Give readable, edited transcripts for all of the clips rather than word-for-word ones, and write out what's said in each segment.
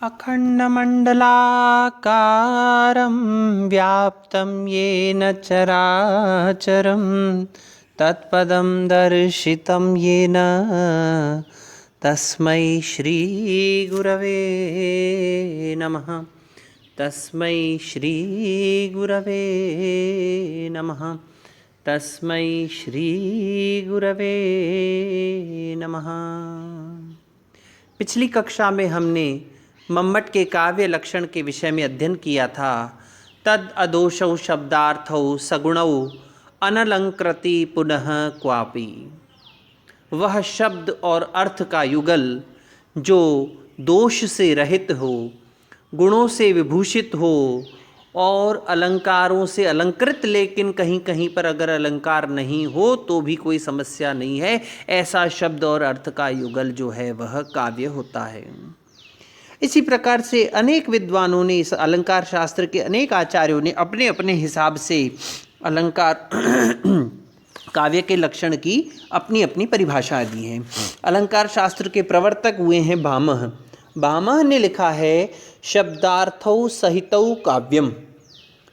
अखण्डमण्डलाकारं व्याप्तं येन चराचरं तत्पदं दर्शितं येन तस्मै श्रीगुरवे नमः। तस्मै श्रीगुरवे नमः। तस्मै श्रीगुरवे नमः। पिछली कक्षा में हमने मम्मट के काव्य लक्षण के विषय में अध्ययन किया था। तद अदोषौ शब्दार्थौ सगुणौ अनलंकृति पुनः क्वापि। वह शब्द और अर्थ का युगल जो दोष से रहित हो, गुणों से विभूषित हो और अलंकारों से अलंकृत, लेकिन कहीं कहीं पर अगर अलंकार नहीं हो तो भी कोई समस्या नहीं है, ऐसा शब्द और अर्थ का युगल जो है वह काव्य होता है। इसी प्रकार से अनेक विद्वानों ने, इस अलंकार शास्त्र के अनेक आचार्यों ने अपने अपने हिसाब से अलंकार काव्य के लक्षण की अपनी अपनी परिभाषा दी है। अलंकार शास्त्र के प्रवर्तक हुए हैं भामह। भामह ने लिखा है शब्दार्थौ सहितौ काव्यम।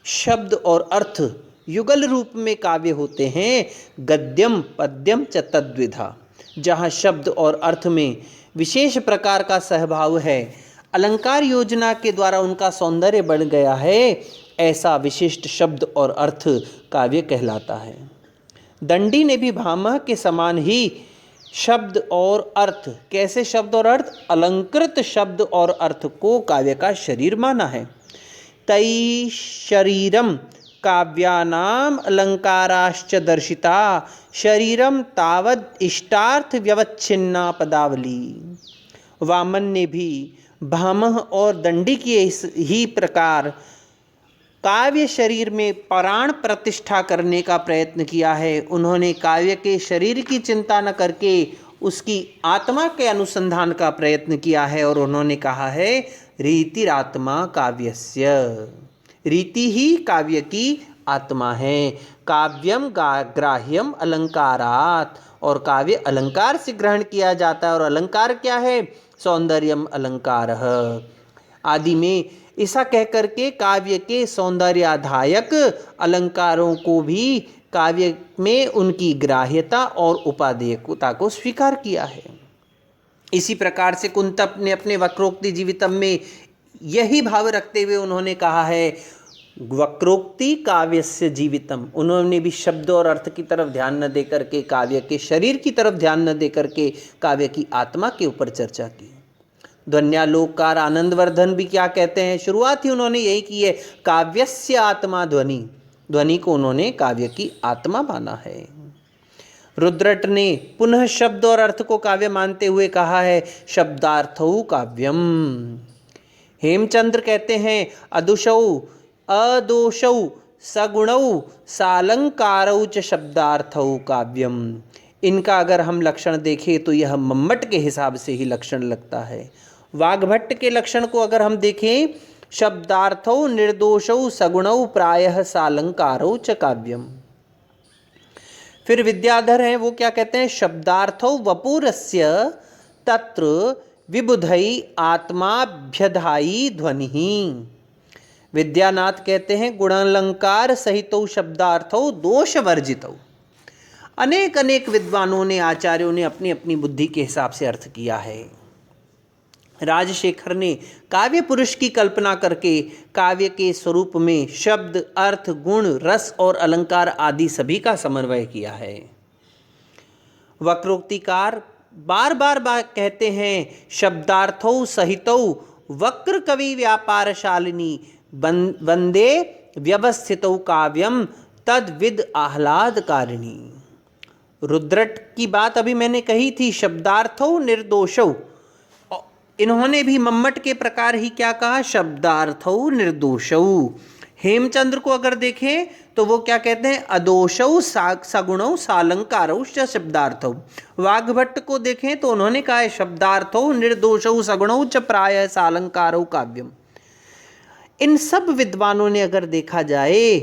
शब्द और अर्थ युगल रूप में काव्य होते हैं। गद्यम पद्यम च तद्विधा। जहाँ शब्द और अर्थ में विशेष प्रकार का सहभाव है, अलंकार योजना के द्वारा उनका सौंदर्य बढ़ गया है, ऐसा विशिष्ट शब्द और अर्थ काव्य कहलाता है। दंडी ने भी भामह के समान ही शब्द और अर्थ, कैसे शब्द और अर्थ, अलंकृत शब्द और अर्थ को काव्य का शरीर माना है। तई शरीरम काव्यानाम अलंकाराश्च दर्शिता शरीरम तावद इष्टार्थ व्यवच्छिन्ना पदावली। वामन ने भी भामह और दंडी की ही प्रकार काव्य शरीर में प्राण प्रतिष्ठा करने का प्रयत्न किया है। उन्होंने काव्य के शरीर की चिंता न करके उसकी आत्मा के अनुसंधान का प्रयत्न किया है और उन्होंने कहा है रीतिरात्मा काव्यस्य। रीति ही काव्य की आत्मा है। काव्यम ग्राह्यम अलंकारात्। और काव्य अलंकार से ग्रहण किया जाता है। और अलंकार क्या है? सौंदर्यम अलंकारः। आदि में ऐसा कह करके काव्य के सौंदर्याधायक अलंकारों को भी काव्य में उनकी ग्राह्यता और उपादेयता को स्वीकार किया है। इसी प्रकार से कुंतप ने अपने वक्रोक्ति जीवितम में यही भाव रखते हुए उन्होंने कहा है वक्रोक्ति काव्यस्य जीवितम। उन्होंने भी शब्द और अर्थ की तरफ ध्यान न देकर के, काव्य के शरीर की तरफ ध्यान न देकर के काव्य की आत्मा के ऊपर चर्चा की। ध्वन्यालोककार आनंदवर्धन भी क्या कहते हैं? शुरुआत ही उन्होंने यही की है, काव्यस्य आत्मा ध्वनि। ध्वनि को उन्होंने काव्य की आत्मा माना है। रुद्रट ने पुनः शब्द और अर्थ को काव्य मानते हुए कहा है शब्दार्थौ काव्यम। हेमचंद्र कहते हैं अदुषौ अदोषौ सगुणौ सालंकारौ च शब्दार्थौ काव्यम। इनका अगर हम लक्षण देखें तो यह मम्मट के हिसाब से ही लक्षण लगता है। वाग्भट्ट के लक्षण को अगर हम देखें, शब्दार्थौ निर्दोषौ सगुणौ प्रायः सालंकारौ च काव्यम। फिर विद्याधर हैं, वो क्या कहते हैं? शब्दार्थौ वपुरस्य तत्र विबुधई आत्माभ्यधायी ध्वनिः। विद्यानाथ कहते हैं गुणालंकार सहितौ शब्दार्थौ दोष वर्जितौ। अनेक अनेक विद्वानों ने, आचार्यों ने अपनी अपनी बुद्धि के हिसाब से अर्थ किया है। राजशेखर ने काव्य पुरुष की कल्पना करके काव्य के स्वरूप में शब्द, अर्थ, गुण, रस और अलंकार आदि सभी का समन्वय किया है। वक्रोक्तिकार बार बार कहते हैं शब्दार्थौ सहितौ वक्र कवि व्यापारशालिनी वंदे व्यवस्थितौ काव्यम तद्विद आह्लादकारिणी। रुद्रट की बात अभी मैंने कही थी, शब्दार्थौ निर्दोषौ। इन्होंने भी मम्मट के प्रकार ही क्या कहा? शब्दार्थौ निर्दोषौ। हेमचंद्र को अगर देखें तो वो क्या कहते हैं? अदोषौ सगुणौ सालंकारौ च शब्दार्थौ। वाग्भट्ट को देखें तो उन्होंने कहा है शब्दार्थौ निर्दोषौ सगुणौ च प्रायः सालंकारौ काव्यम। इन सब विद्वानों ने अगर देखा जाए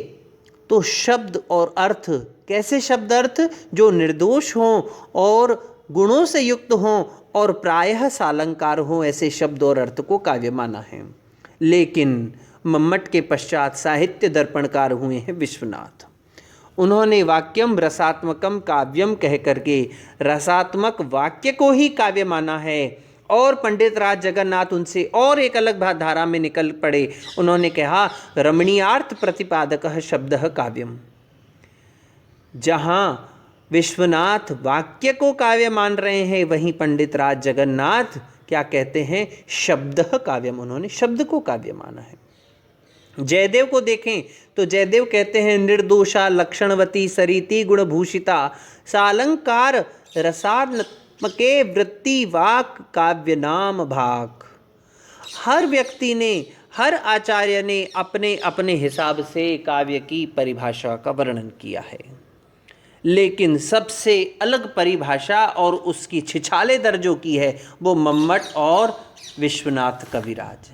तो शब्द और अर्थ, कैसे शब्द अर्थ? जो निर्दोष हों और गुणों से युक्त हों और प्रायः सालंकार हों ऐसे शब्द और अर्थ को काव्य माना है। लेकिन मम्मट के पश्चात साहित्य दर्पणकार हुए हैं विश्वनाथ। उन्होंने वाक्यम रसात्मकम काव्यम कह करके रसात्मक वाक्य को ही काव्य माना है। और पंडित राज जगन्नाथ उनसे और एक अलग धारा में निकल पड़े। उन्होंने कहा रमणीयार्थ प्रतिपादक शब्द काव्यम। जहाँ विश्वनाथ वाक्य को काव्य मान रहे हैं, वहीं पंडित राज जगन्नाथ क्या कहते हैं, शब्द काव्यम। उन्होंने शब्द को काव्य माना है। जयदेव को देखें तो जयदेव कहते हैं निर्दोषा लक्षणवती सरिति गुणभूषिता सालंकार रसात्मके वृत्ति वाक काव्य नाम भाग। हर व्यक्ति ने, हर आचार्य ने अपने अपने हिसाब से काव्य की परिभाषा का वर्णन किया है, लेकिन सबसे अलग परिभाषा और उसकी छिछाले दर्जों की है वो मम्मट और विश्वनाथ कविराज।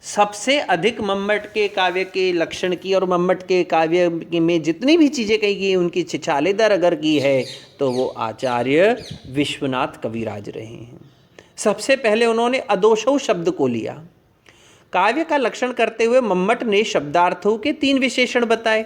सबसे अधिक मम्मट के काव्य के लक्षण की और मम्मट के काव्य में जितनी भी चीज़ें कही गई उनकी छिछालेदर अगर की है तो वो आचार्य विश्वनाथ कविराज रहे हैं। सबसे पहले उन्होंने अदोषौ शब्द को लिया। काव्य का लक्षण करते हुए मम्मट ने शब्दार्थों के 3 विशेषण बताए,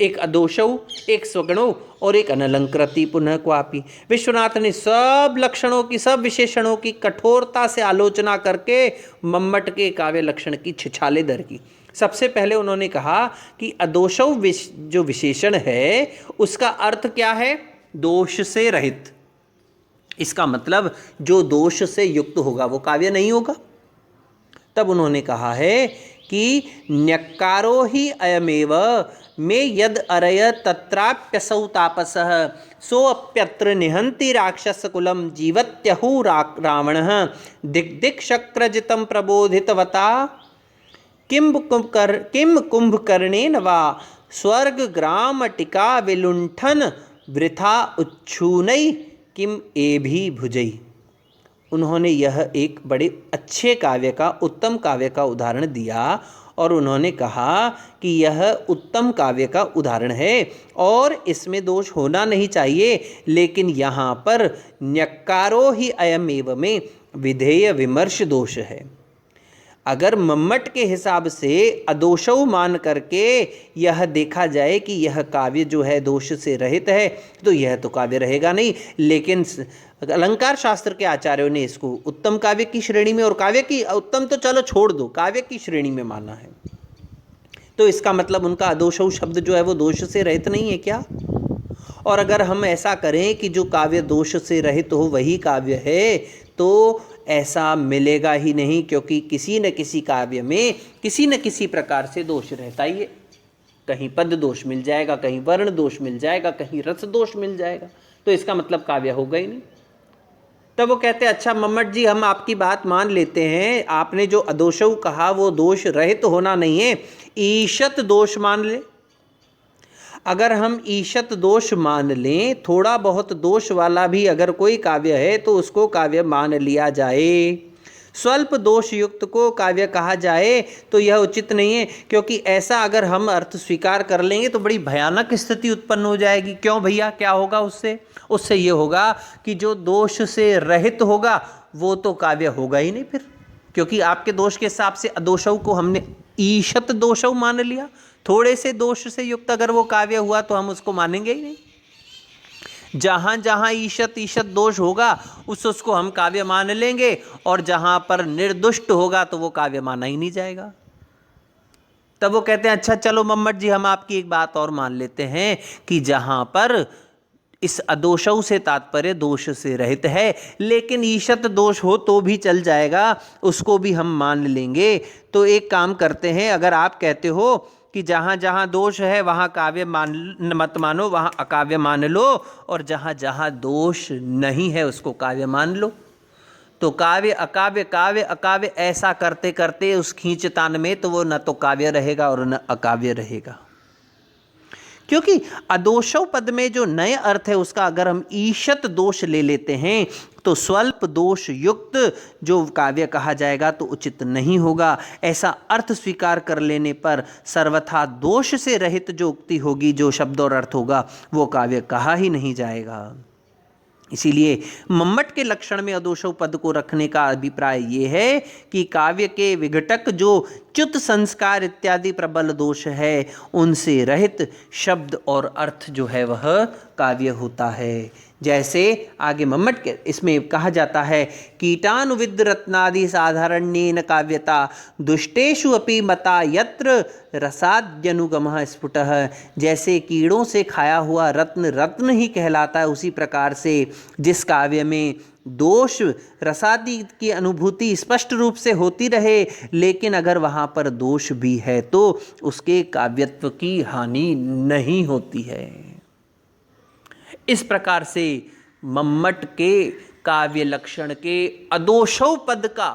एक अदोषौ, एक स्वगणौ और एक अनलंकृति पुनः क्वापि। विश्वनाथ ने सब लक्षणों की, सब विशेषणों की कठोरता से आलोचना करके मम्मट के काव्य लक्षण की छिछालेदर की। सबसे पहले उन्होंने कहा कि अदोषौ जो विशेषण है उसका अर्थ क्या है, दोष से रहित। इसका मतलब जो दोष से युक्त होगा वो काव्य नहीं होगा। तब उन्होंने कहा है कि न्यक्कारो ही अयमेव में यद अरय तत्राप्यसौ तापसः सोऽप्यत्र निहन्ति राक्षसकुलं जीवत्यहु रावणः दिग्दिक्शक्रजितं प्रबोधितवता किं कुंभकर्णेन वा स्वर्गग्रामटिका विलुण्ठन वृथा उच्छूनै किम एभि भुजै। उन्होंने यह एक बड़े अच्छे काव्य का, उत्तम काव्य का उदाहरण दिया और उन्होंने कहा कि यह उत्तम काव्य का उदाहरण है और इसमें दोष होना नहीं चाहिए, लेकिन यहाँ पर न्यक्कारो ही अयमेव में विधेय विमर्श दोष है। अगर मम्मट के हिसाब से अदोषौ मान करके यह देखा जाए कि यह काव्य जो है दोष से रहित है तो यह तो काव्य रहेगा नहीं, लेकिन अलंकार शास्त्र के आचार्यों ने इसको उत्तम काव्य की श्रेणी में, और काव्य की उत्तम तो चलो छोड़ दो, काव्य की श्रेणी में माना है। तो इसका मतलब उनका अदोषौ शब्द जो है वो दोष से रहित नहीं है क्या? और अगर हम ऐसा करें कि जो काव्य दोष से रहित हो वही काव्य है तो ऐसा मिलेगा ही नहीं, क्योंकि किसी न किसी काव्य में किसी न किसी प्रकार से दोष रहता ही है। कहीं पद दोष मिल जाएगा, कहीं वर्ण दोष मिल जाएगा, कहीं रस दोष मिल जाएगा, तो इसका मतलब काव्य होगा ही नहीं। तब वो कहते हैं अच्छा मम्मट जी हम आपकी बात मान लेते हैं, आपने जो अदोषौ कहा वो दोष रहित होना नहीं है, ईशत दोष मान ले। अगर हम ईशत दोष मान लें, थोड़ा बहुत दोष वाला भी अगर कोई काव्य है तो उसको काव्य मान लिया जाए। स्वल्प दोष युक्त को काव्य कहा जाए तो यह उचित नहीं है, क्योंकि ऐसा अगर हम अर्थ स्वीकार कर लेंगे तो बड़ी भयानक स्थिति उत्पन्न हो जाएगी। क्यों भैया, क्या होगा उससे? उससे ये होगा कि जो दोष से रहित होगा वो तो काव्य होगा ही नहीं फिर, क्योंकि आपके दोष के हिसाब से अदोषौ को हमने ईशत दोषौ मान लिया। थोड़े से दोष से युक्त अगर वो काव्य हुआ तो हम उसको मानेंगे ही नहीं। जहाँ जहाँ ईशत दोष होगा उसको हम काव्य मान लेंगे, और जहाँ पर निर्दुष्ट होगा तो वो काव्य माना ही नहीं जाएगा। तब वो कहते हैं अच्छा चलो मम्मट जी हम आपकी एक बात और मान लेते हैं कि जहाँ पर इस अदोषौ से तात्पर्य दोष से रहित है, लेकिन ईशत दोष हो तो भी चल जाएगा, उसको भी हम मान लेंगे। तो एक काम करते हैं, अगर आप कहते हो कि जहाँ जहाँ दोष है वहाँ काव्य मत मानो, वहाँ अकाव्य मान लो, और जहाँ जहाँ दोष नहीं है उसको काव्य मान लो, तो काव्य अकाव्य काव्य अकाव्य ऐसा करते करते उस खींचतान में तो वो न तो काव्य रहेगा और न अकाव्य रहेगा। क्योंकि अदोषौ पद में जो नए अर्थ है उसका अगर हम ईशत दोष ले लेते हैं तो स्वल्प दोष युक्त जो काव्य कहा जाएगा तो उचित नहीं होगा। ऐसा अर्थ स्वीकार कर लेने पर सर्वथा दोष से रहित जो उक्ति होगी, जो शब्द और अर्थ होगा, वो काव्य कहा ही नहीं जाएगा। इसीलिए मम्मट के लक्षण में अदोषौ पद को रखने का अभिप्राय ये है कि काव्य के विघटक जो च्युत संस्कार इत्यादि प्रबल दोष है उनसे रहित शब्द और अर्थ जो है वह काव्य होता है। जैसे आगे मम्मट के इसमें कहा जाता है कीटानुविद रत्नादि साधारण्येन काव्यता दुष्टेषु अपि मता यत्र रसाद्यनुगमः स्फुटः। जैसे कीड़ों से खाया हुआ रत्न रत्न ही कहलाता है, उसी प्रकार से जिस काव्य में दोष रसादि की अनुभूति स्पष्ट रूप से होती रहे लेकिन अगर वहाँ पर दोष भी है तो उसके काव्यत्व की हानि नहीं होती है। इस प्रकार से मम्मट के काव्य लक्षण के अदोषौ पद का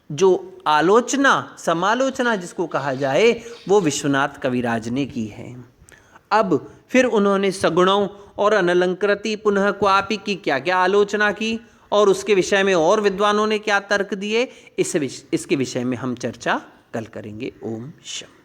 जो आलोचना समालोचना जिसको कहा जाए वो विश्वनाथ कविराज ने की है। अब फिर उन्होंने सगुणों और अनलंकृति पुनः क्वापि की क्या क्या आलोचना की और उसके विषय में और विद्वानों ने क्या तर्क दिए, इसके विषय में हम चर्चा कल करेंगे। ओम शम।